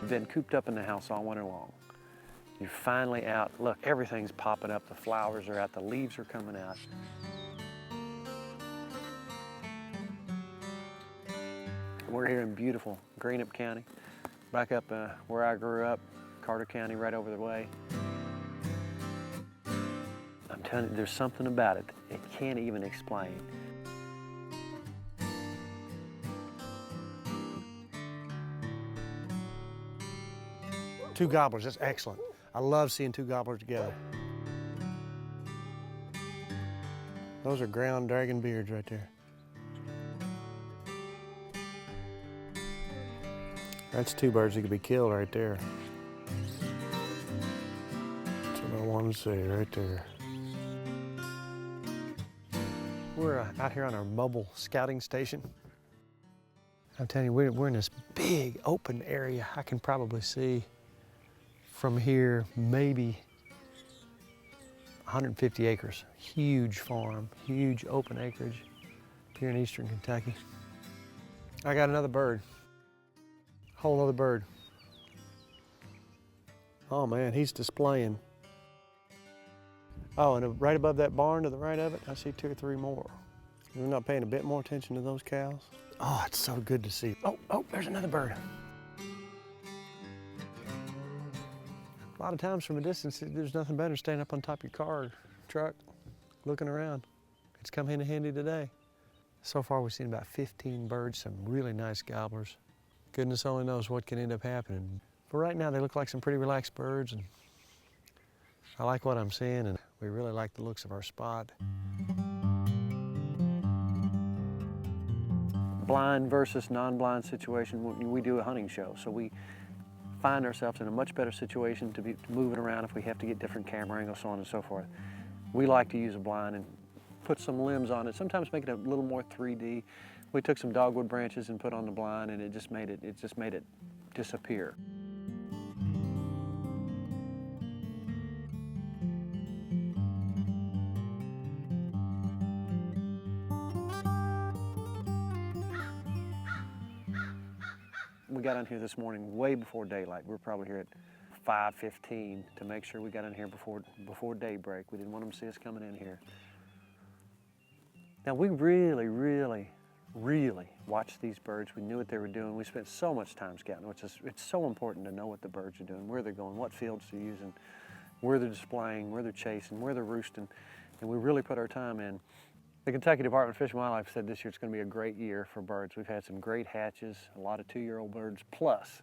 been cooped up in the house all winter long. You're finally out. Look, everything's popping up. The flowers are out, the leaves are coming out. We're here in beautiful Greenup County, back up where I grew up, Carter County, right over the way. I'm telling you, there's something about it it can't even explain. Two gobblers, that's excellent. I love seeing two gobblers together. Those are ground dragon beards right there. That's two birds that could be killed right there. That's what I wanted to say right there. We're out here on our mobile scouting station. I'm telling you, we're in this big open area. I can probably see from here maybe 150 acres. Huge farm, huge open acreage here in eastern Kentucky. I got another bird. Whole other bird. Oh man, he's displaying. Oh, and right above that barn to the right of it, I see 2 or 3 more. We're not paying a bit more attention to those cows. Oh, it's so good to see. Oh, there's another bird. A lot of times from a distance, there's nothing better than standing up on top of your car or truck, looking around. It's come in handy today. So far, we've seen about 15 birds, some really nice gobblers. Goodness only knows what can end up happening. But right now, they look like some pretty relaxed birds, and I like what I'm seeing, and we really like the looks of our spot. Blind versus non-blind situation, we do a hunting show, so we find ourselves in a much better situation to be moving around if we have to get different camera angles, so on and so forth. We like to use a blind and put some limbs on it, sometimes make it a little more 3D. We took some dogwood branches and put on the blind, and it just made it disappear. We got in here this morning way before daylight. We were probably here at 5:15 to make sure we got in here before daybreak. We didn't want them to see us coming in here. Now we really watched these birds. We knew what they were doing. We spent so much time scouting, which is, it's so important to know what the birds are doing, where they're going, what fields they're using, where they're displaying, where they're chasing, where they're roosting, and we really put our time in. The Kentucky Department of Fish and Wildlife said this year it's going to be a great year for birds. We've had some great hatches, a lot of 2-year-old birds, plus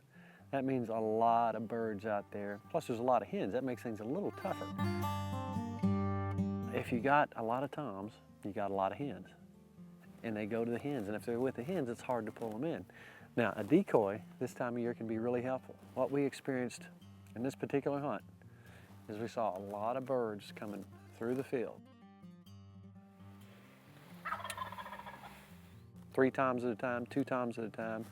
that means a lot of birds out there. Plus there's a lot of hens. That makes things a little tougher. If you got a lot of toms, you got a lot of hens. And they go to the hens, and if they're with the hens, it's hard to pull them in. Now, a decoy this time of year can be really helpful. What we experienced in this particular hunt is we saw a lot of birds coming through the field. 3 times at a time, 2 times at a time.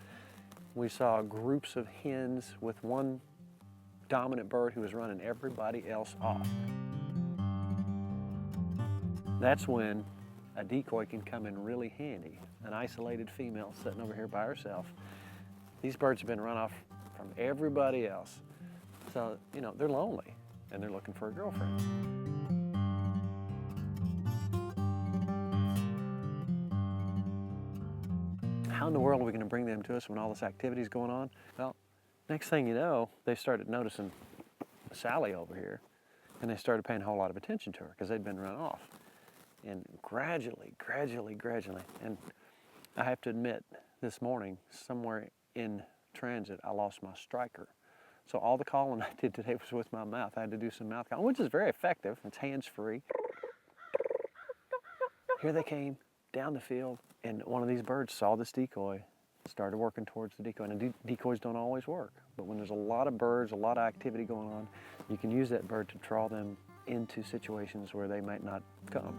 We saw groups of hens with one dominant bird who was running everybody else off. That's when a decoy can come in really handy. An isolated female sitting over here by herself. These birds have been run off from everybody else. So, you know, they're lonely and they're looking for a girlfriend. How in the world are we going to bring them to us when all this activity is going on? Well, next thing you know, they started noticing Sally over here, and they started paying a whole lot of attention to her because they'd been run off. And gradually, and I have to admit, this morning, somewhere in transit, I lost my striker. So all the calling I did today was with my mouth. I had to do some mouth calling, which is very effective. It's hands-free. Here they came down the field, and one of these birds saw this decoy, started working towards the decoy. And decoys don't always work, but when there's a lot of birds, a lot of activity going on, you can use that bird to draw them into situations where they might not come.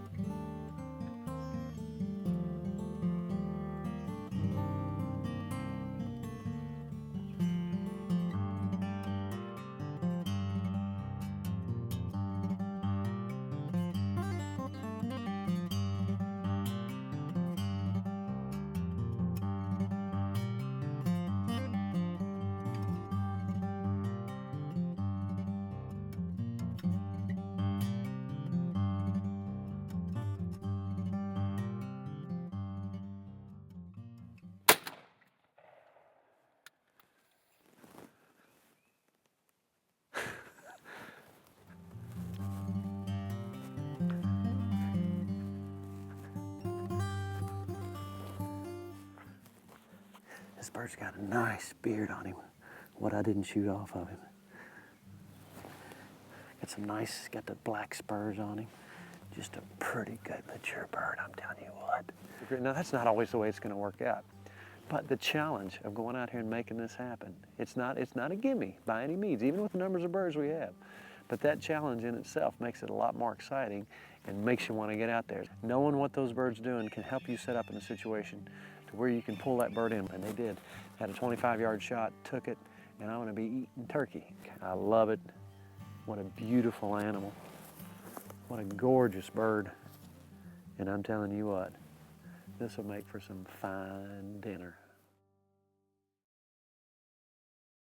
This bird's got a nice beard on him, what I didn't shoot off of him. Got some nice, got the black spurs on him. Just a pretty good mature bird, I'm telling you what. Now that's not always the way it's gonna work out. But the challenge of going out here and making this happen, it's not a gimme by any means, even with the numbers of birds we have. But that challenge in itself makes it a lot more exciting and makes you want to get out there. Knowing what those birds are doing can help you set up in a situation to where you can pull that bird in, and they did. Had a 25-yard shot, took it, and I'm gonna be eating turkey. I love it. What a beautiful animal. What a gorgeous bird. And I'm telling you what, this will make for some fine dinner.